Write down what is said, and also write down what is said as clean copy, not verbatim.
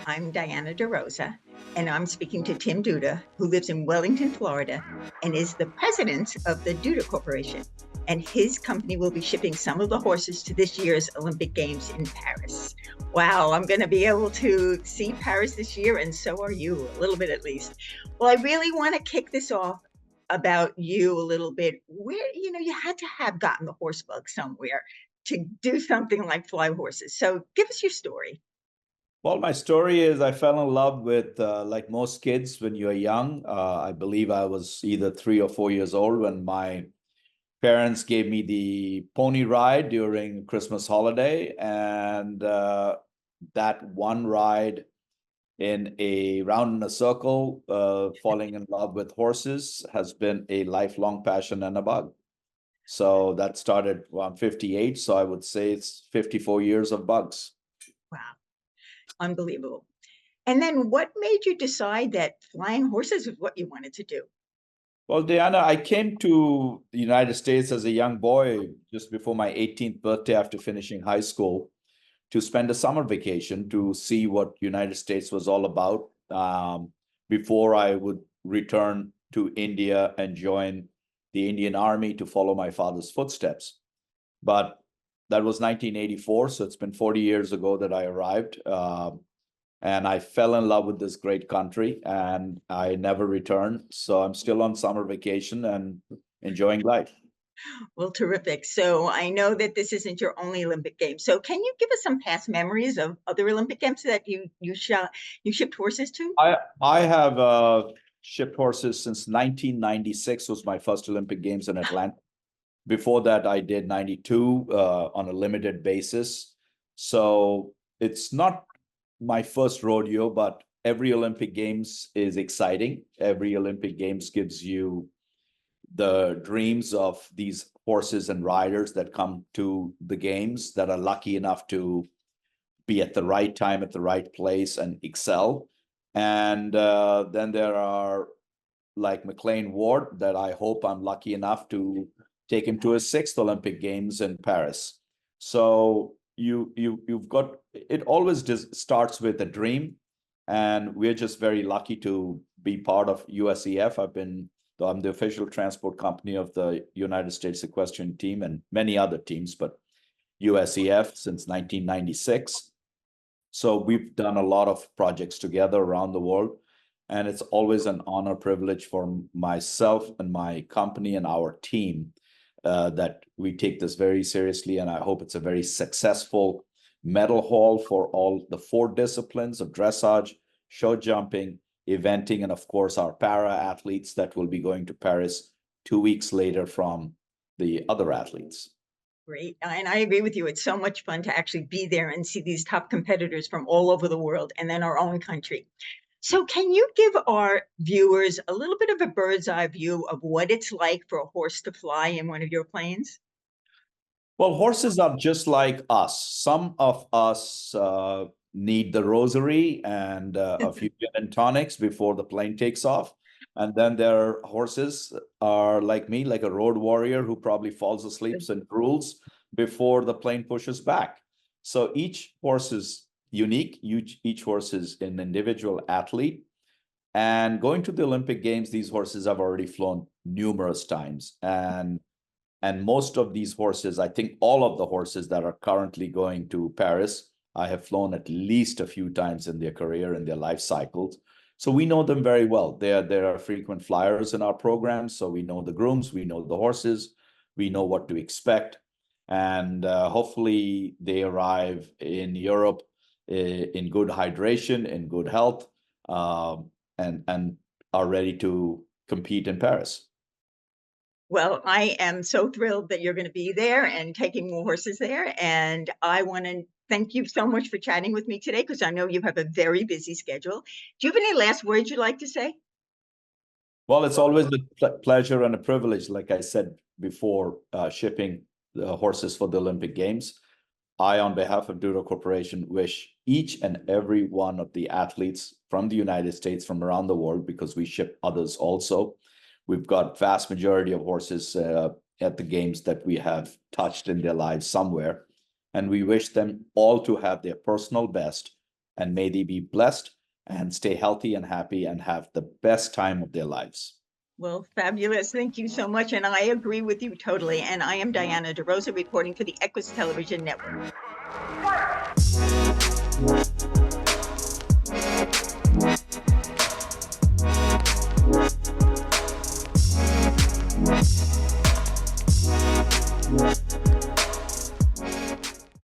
I'm Diana DeRosa, and I'm speaking to Tim Dutta, who lives in Wellington, Florida, and is the president of the Dutta Corporation. And his company will be shipping some of the horses to this year's Olympic Games in Paris. Wow, I'm going to be able to see Paris this year, and so are you, a little bit at least. Well, I really want to kick this off about you a little bit. Where, you had to have gotten the horse bug somewhere to do something like fly horses. So give us your story. Well, my story is I fell in love with, like most kids, when you're young. I believe I was either 3 or 4 years old when my parents gave me the pony ride during Christmas holiday. And that one ride in a round in a circle, falling in love with horses has been a lifelong passion and a bug. So that started when I'm 58. So I would say it's 54 years of bugs. Wow. Unbelievable. And then what made you decide that flying horses was what you wanted to do? Well, Diana, I came to the United States as a young boy just before my 18th birthday after finishing high school to spend a summer vacation to see what United States was all about, before I would return to India and join the Indian Army to follow my father's footsteps. But that was 1984, so it's been 40 years ago that I arrived. And I fell in love with this great country, and I never returned. So I'm still on summer vacation and enjoying life. Well, terrific. So I know that this isn't your only Olympic Games. So can you give us some past memories of other Olympic Games that you shipped horses to? I have shipped horses since 1996 was my first Olympic Games in Atlanta. Before that, I did 92 on a limited basis. So it's not my first rodeo, but every Olympic Games is exciting. Every Olympic Games gives you the dreams of these horses and riders that come to the games that are lucky enough to be at the right time, at the right place, and excel. And then there are like McLean Ward that I hope I'm lucky enough to take him to his 6th Olympic Games in Paris. So you've got, it always starts with a dream, and we're just very lucky to be part of USEF. I'm the official transport company of the United States Equestrian Team and many other teams, but USEF since 1996. So we've done a lot of projects together around the world, and it's always an honor, privilege for myself and my company and our team that we take this very seriously. And I hope it's a very successful medal haul for all the 4 disciplines of dressage, show jumping, eventing, and of course our para athletes that will be going to Paris 2 weeks later from the other athletes. Great. And I agree with you. It's so much fun to actually be there and see these top competitors from all over the world and then our own country. So can you give our viewers a little bit of a bird's eye view of what it's like for a horse to fly in one of your planes? Well, horses are just like us. Some of us need the rosary and a few gin and tonics before the plane takes off. And then there are horses are like me, like a road warrior who probably falls asleep and drools before the plane pushes back. So each horse is unique. Each horse is an individual athlete. And going to the Olympic Games, these horses have already flown numerous times. And most of these horses, I think all of the horses that are currently going to Paris, I have flown at least a few times in their career, in their life cycles. So we know them very well. There are frequent flyers in our program. So we know the grooms, we know the horses, we know what to expect. And hopefully they arrive in Europe in good hydration, in good health, and are ready to compete in Paris. Well, I am so thrilled that you're going to be there and taking more horses there. And I want to thank you so much for chatting with me today, because I know you have a very busy schedule. Do you have any last words you'd like to say? Well, it's always a pleasure and a privilege, like I said before, shipping the horses for the Olympic Games. I, on behalf of Dutta Corporation, wish each and every one of the athletes from the United States, from around the world, because we ship others also. We've got vast majority of horses at the games that we have touched in their lives somewhere. And we wish them all to have their personal best, and may they be blessed and stay healthy and happy and have the best time of their lives. Well, fabulous. Thank you so much. And I agree with you totally. And I am Diana DeRosa reporting for the EQUUS Television Network.